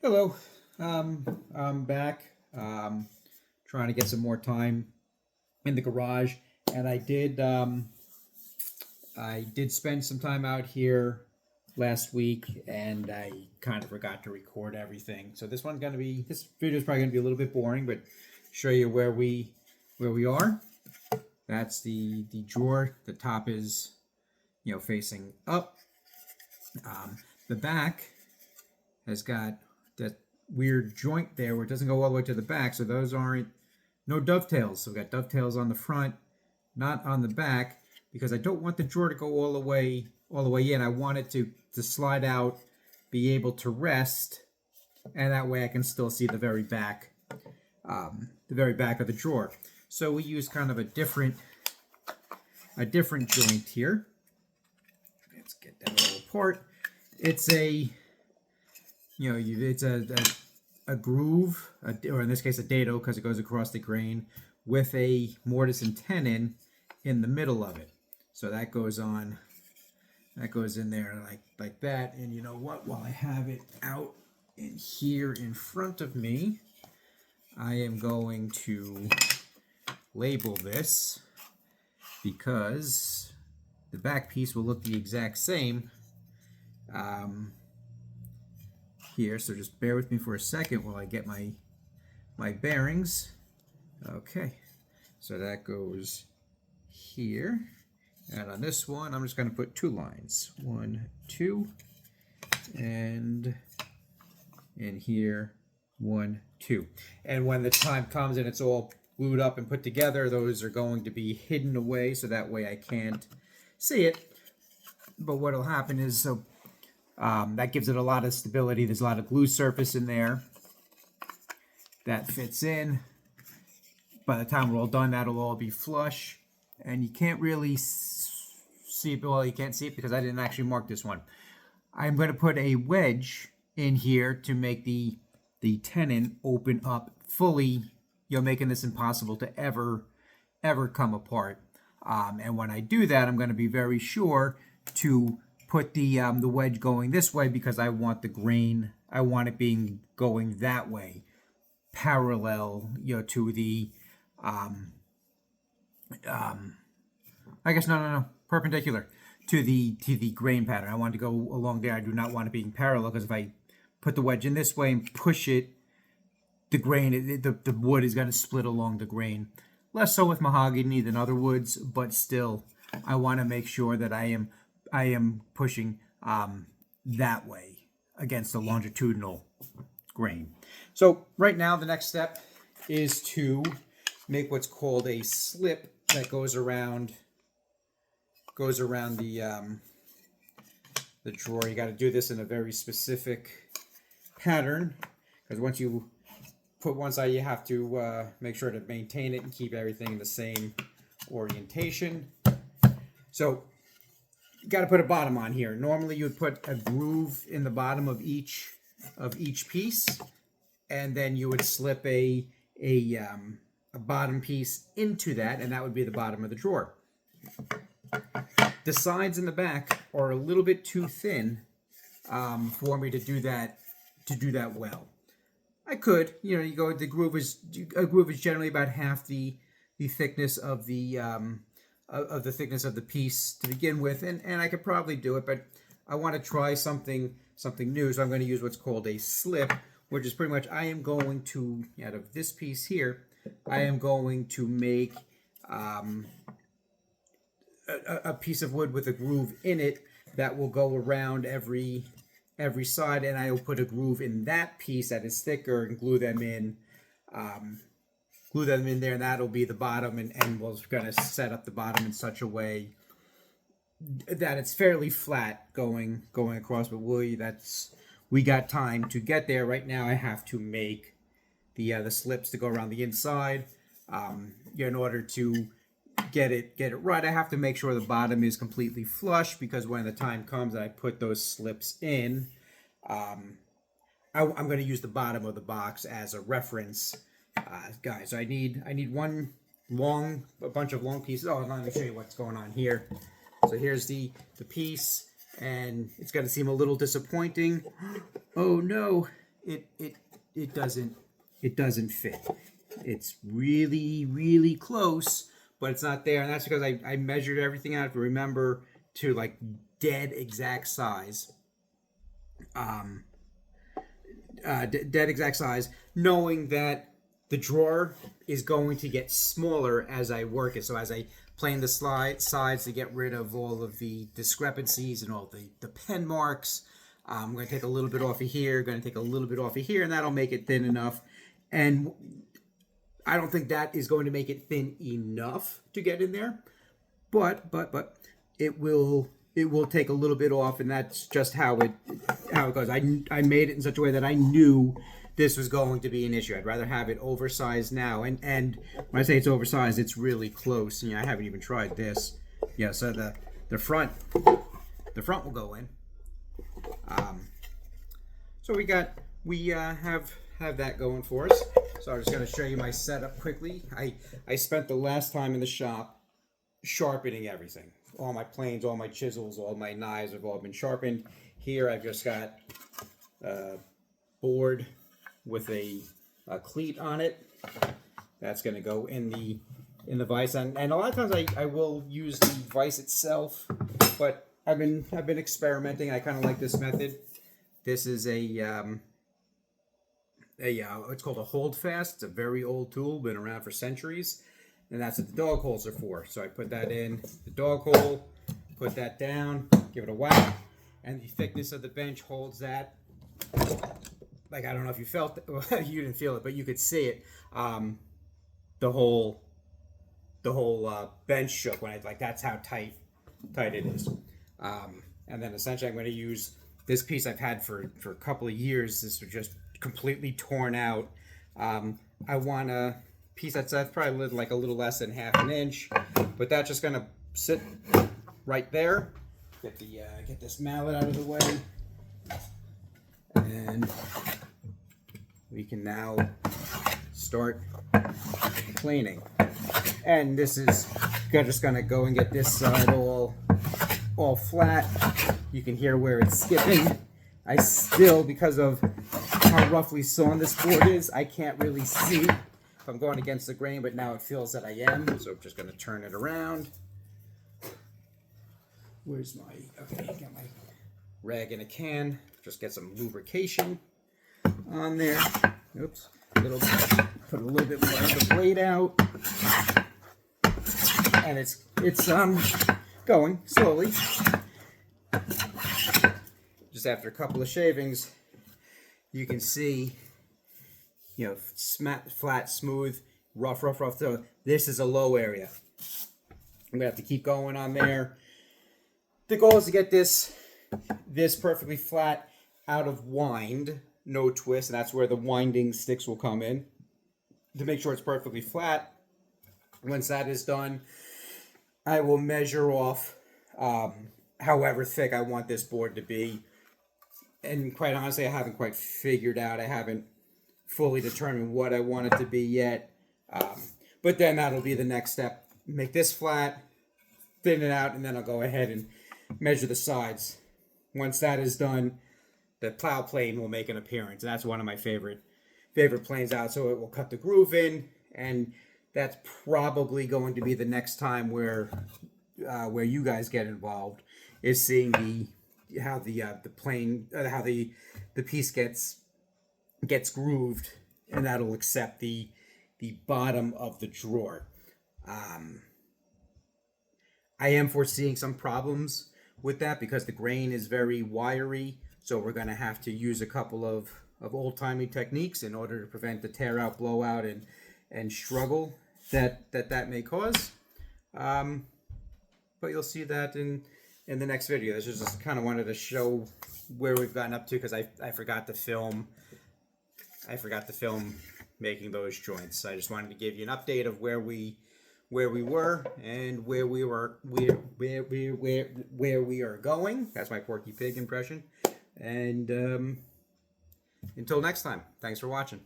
Hello, I'm back. Trying to get some more time in the garage, and I did spend some time out here last week, and I kind of forgot to record everything. So this video is probably gonna be a little bit boring, but show you where we are. That's the drawer. The top is facing up. The back has got that weird joint there where it doesn't go all the way to the back, so those aren't no dovetails. So we've got dovetails on the front, not on the back, because I don't want the drawer to go all the way in. I want it to slide out, be able to rest, and that way I can still see the very back of the drawer. So we use kind of a different joint here. Let's get that all apart. It's a groove, or in this case a dado, because it goes across the grain, with a mortise and tenon in the middle of it. So that goes in there like that. And you know what? While I have it out in here in front of me, I am going to label this because the back piece will look the exact same here. So just bear with me for a second while I get my bearings. Okay, so that goes here, and on this one I'm just going to put 2 lines, 1, 2, and in here 1, 2. And when the time comes and it's all glued up and put together, those are going to be hidden away, so that way I can't see it. But what'll happen is, that gives it a lot of stability. There's a lot of glue surface in there that fits in. By the time we're all done, that'll all be flush, and you can't really see it. Well, you can't see it because I didn't actually mark this one. I'm going to put a wedge in here to make the tenon open up fully, making this impossible to ever come apart. And when I do that, I'm going to be very sure to put the wedge going this way, because I want the grain, I want it going that way, parallel, to the I guess no, perpendicular to the grain pattern. I want to go along there. I do not want it being parallel, because if I put the wedge in this way and push it, the grain, the wood is going to split along the grain. Less so with mahogany than other woods, but still, I want to make sure that I am pushing that way against the longitudinal grain. So right now the next step is to make what's called a slip that goes around the drawer. You got to do this in a very specific pattern, because once you put one side, you have to make sure to maintain it and keep everything in the same orientation. So you got to put a bottom on here. Normally you would put a groove in the bottom of each piece, and then you would slip a bottom piece into that, and that would be the bottom of the drawer. The sides and the back are a little bit too thin for me to do that well. I could, the groove is generally about half the thickness of the thickness of the piece to begin with, and I could probably do it, but I want to try something new, so I'm going to use what's called a slip, which is pretty much, I am going to, out of this piece here, I am going to make a piece of wood with a groove in it that will go around every side, and I will put a groove in that piece that is thicker and glue them in there, and that'll be the bottom, and we're going to set up the bottom in such a way that it's fairly flat going across. But we got time to get there. Right now I have to make the slips to go around the inside. In order to get it right, I have to make sure the bottom is completely flush, because when the time comes and I put those slips in, I'm going to use the bottom of the box as a reference, guys. So I need a bunch of long pieces. Oh, let me show you what's going on here. So here's the piece, and it's going to seem a little disappointing. Oh no, it doesn't fit. It's really, really close, but it's not there, and that's because I measured everything out, if you remember, to like dead exact size. Dead exact size, knowing that the drawer is going to get smaller as I work it. So as I plane the sides to get rid of all of the discrepancies and all the pen marks, I'm going to take a little bit off of here, going to take a little bit off of here, and that'll make it thin enough. And I don't think that is going to make it thin enough to get in there, but it will take a little bit off, and that's just how it goes. I made it in such a way that I knew this was going to be an issue. I'd rather have it oversized now, and when I say it's oversized, it's really close. I haven't even tried this. Yeah, so the front will go in. So we have that going for us. So I'm just going to show you my setup quickly. I spent the last time in the shop sharpening everything. All my planes, all my chisels, all my knives have all been sharpened. Here I've just got a board with a cleat on it. That's going to go in the vise, and a lot of times I will use the vise itself, but I've been experimenting. I kind of like this method. This is it's called a holdfast. It's a very old tool, been around for centuries, and that's what the dog holes are for. So I put that in the dog hole, put that down, give it a whack, and the thickness of the bench holds that. Like, I don't know if you felt it, well, you didn't feel it, but you could see it. The whole bench shook when that's how tight it is. And then essentially I'm going to use this piece I've had for a couple of years. This was just completely torn out. I want a piece that's probably like a little less than half an inch, but that's just going to sit right there. Get this mallet out of the way, and we can now start planing. And this is just going to go and get this side all flat. You can hear where it's skipping. I still, because of how roughly sawn this board is, I can't really see if I'm going against the grain, but now it feels that I am. So I'm just going to turn it around. Where's okay, got my rag in a can. Just get some lubrication on there. Oops. Put a little bit more of the blade out. And it's going slowly. Just after a couple of shavings, you can see, flat, smooth, rough. So this is a low area. I'm gonna have to keep going on there. The goal is to get this perfectly flat, out of wind, no twist, and that's where the winding sticks will come in to make sure it's perfectly flat. Once that is done, I will measure off however thick I want this board to be. And quite honestly, I haven't quite figured out. I haven't fully determined what I want it to be yet. But then that'll be the next step. Make this flat, thin it out, and then I'll go ahead and measure the sides. Once that is done, the plow plane will make an appearance. And that's one of my favorite planes out. So it will cut the groove in, and that's probably going to be the next time where you guys get involved, is seeing how the piece gets grooved, and that'll accept the bottom of the drawer. I am foreseeing some problems with that because the grain is very wiry, so we're going to have to use a couple of old-timey techniques in order to prevent the tear out, blowout, and struggle that may cause. But you'll see that in the next video. This is just kind of wanted to show where we've gotten up to, because I forgot to film. I forgot to film making those joints. I just wanted to give you an update of where we were and where we are going. That's my Porky Pig impression. And until next time, thanks for watching.